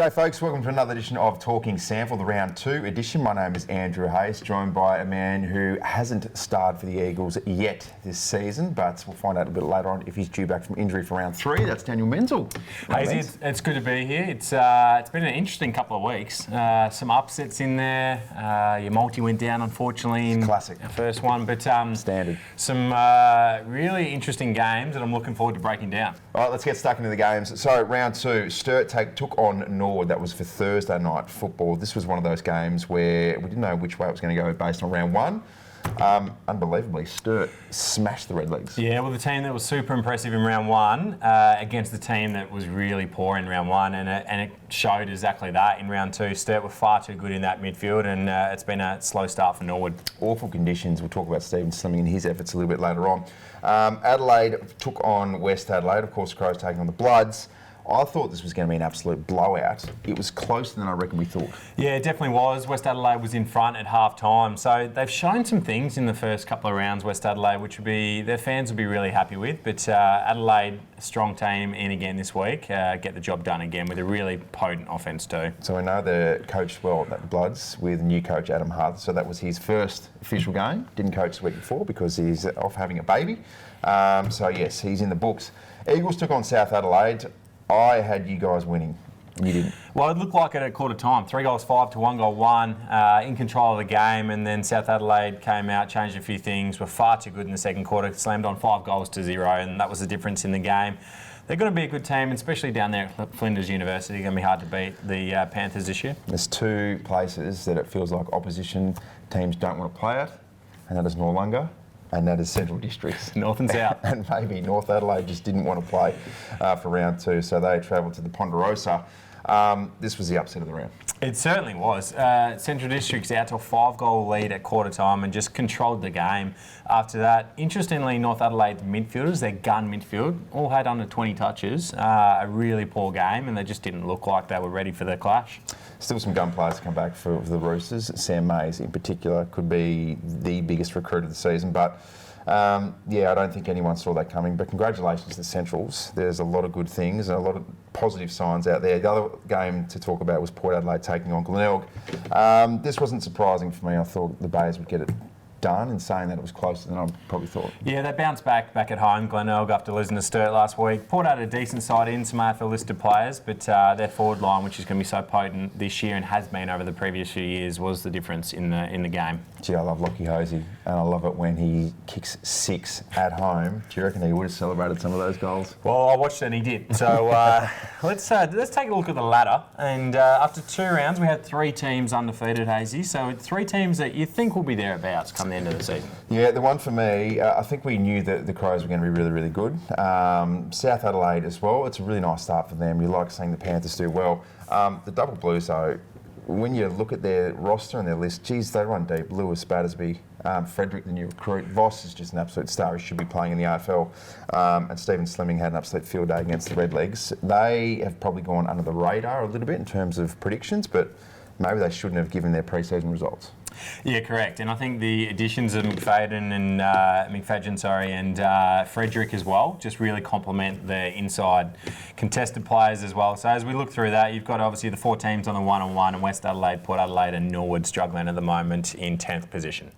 G'day folks, welcome to another edition of Talking SANFL, the round 2 edition. My name is Andrew Hayes, joined by a man who hasn't starred for the Eagles yet this season, but we'll find out a bit later on if he's due back from injury for round 3. That's Daniel Menzel. Hayes, it's good to be here. It's been an interesting couple of weeks. Some upsets in there. Your multi went down, unfortunately, in classic. the first one, but standard. Some really interesting games that I'm looking forward to breaking down. All right, let's get stuck into the games. So round 2, Sturt took on Norwood. That was for Thursday night football. This was one of those games where we didn't know which way it was going to go based on round 1. Unbelievably, Sturt smashed the Redlegs. Yeah, well, the team that was super impressive in round 1 against the team that was really poor in round 1, and it showed exactly that in round 2. Sturt were far too good in that midfield, and it's been a slow start for Norwood. Awful conditions. We'll talk about Stephen Slimming and his efforts a little bit later on. Adelaide took on West Adelaide. Of course, Crows taking on the Bloods. I thought this was going to be an absolute blowout. It was closer than I reckon we thought. Yeah, it definitely was. West Adelaide was in front at half time. So they've shown some things in the first couple of rounds, West Adelaide, which their fans will be really happy with. But Adelaide, a strong team in again this week, get the job done again with a really potent offence too. So we know they're coached well at the Bloods with new coach Adam Huth. So that was his first official game. Didn't coach the week before because he's off having a baby. So yes, he's in the books. Eagles took on South Adelaide. I had you guys winning. You didn't. Well, it looked like it at quarter time. 3 goals 5 to 1 goal 1, in control of the game, and then South Adelaide came out, changed a few things, were far too good in the second quarter, slammed on 5 goals to 0, and that was the difference in the game. They're going to be a good team, especially down there at Flinders University. Going to be hard to beat the Panthers this year. There's 2 places that it feels like opposition teams don't want to play at, and that is Noarlunga. And that is Central Districts. North and South. And maybe North Adelaide just didn't want to play for round 2, so they travelled to the Ponderosa. This was the upset of the round. It certainly was. Central Districts out to a 5-goal lead at quarter time and just controlled the game after that. Interestingly, North Adelaide's midfielders, their gun midfield, all had under 20 touches. A really poor game, and they just didn't look like they were ready for the clash. Still some gun players to come back for the Roosters. Sam Mays in particular could be the biggest recruit of the season, but yeah, I don't think anyone saw that coming. But congratulations to the Centrals. There's a lot of good things and a lot of positive signs out there. The other game to talk about was Port Adelaide taking on Glenelg. This wasn't surprising for me. I thought the Bays would get it done, and saying that it was closer than I probably thought. Yeah, they bounced back at home, Glenelg, after losing to Sturt last week. Port had a decent side in, some AFL listed players, but their forward line, which is going to be so potent this year and has been over the previous few years, was the difference in the game. Gee, I love Lockie Hosey, and I love it when he kicks 6 at home. Do you reckon he would have celebrated some of those goals? Well, I watched it and he did. So let's take a look at the ladder. And after 2 rounds, we had 3 teams undefeated, Hazy. So 3 teams that you think will be thereabouts come the end of the season. Yeah, the one for me, I think we knew that the Crows were going to be really, really good. South Adelaide as well. It's a really nice start for them. You like seeing the Panthers do well. The Double Blues, though, when you look at their roster and their list, geez, they run deep. Lewis, Battersby, Frederick, the new recruit. Voss is just an absolute star. He should be playing in the AFL. And Stephen Slimming had an absolute field day against the Redlegs. They have probably gone under the radar a little bit in terms of predictions, but maybe they shouldn't have given their pre-season results. Yeah, correct. And I think the additions of McFadden and Frederick as well just really complement the inside contested players as well. So as we look through that, you've got obviously the 4 teams on the one-on-one, and West Adelaide, Port Adelaide and Norwood struggling at the moment in 10th position.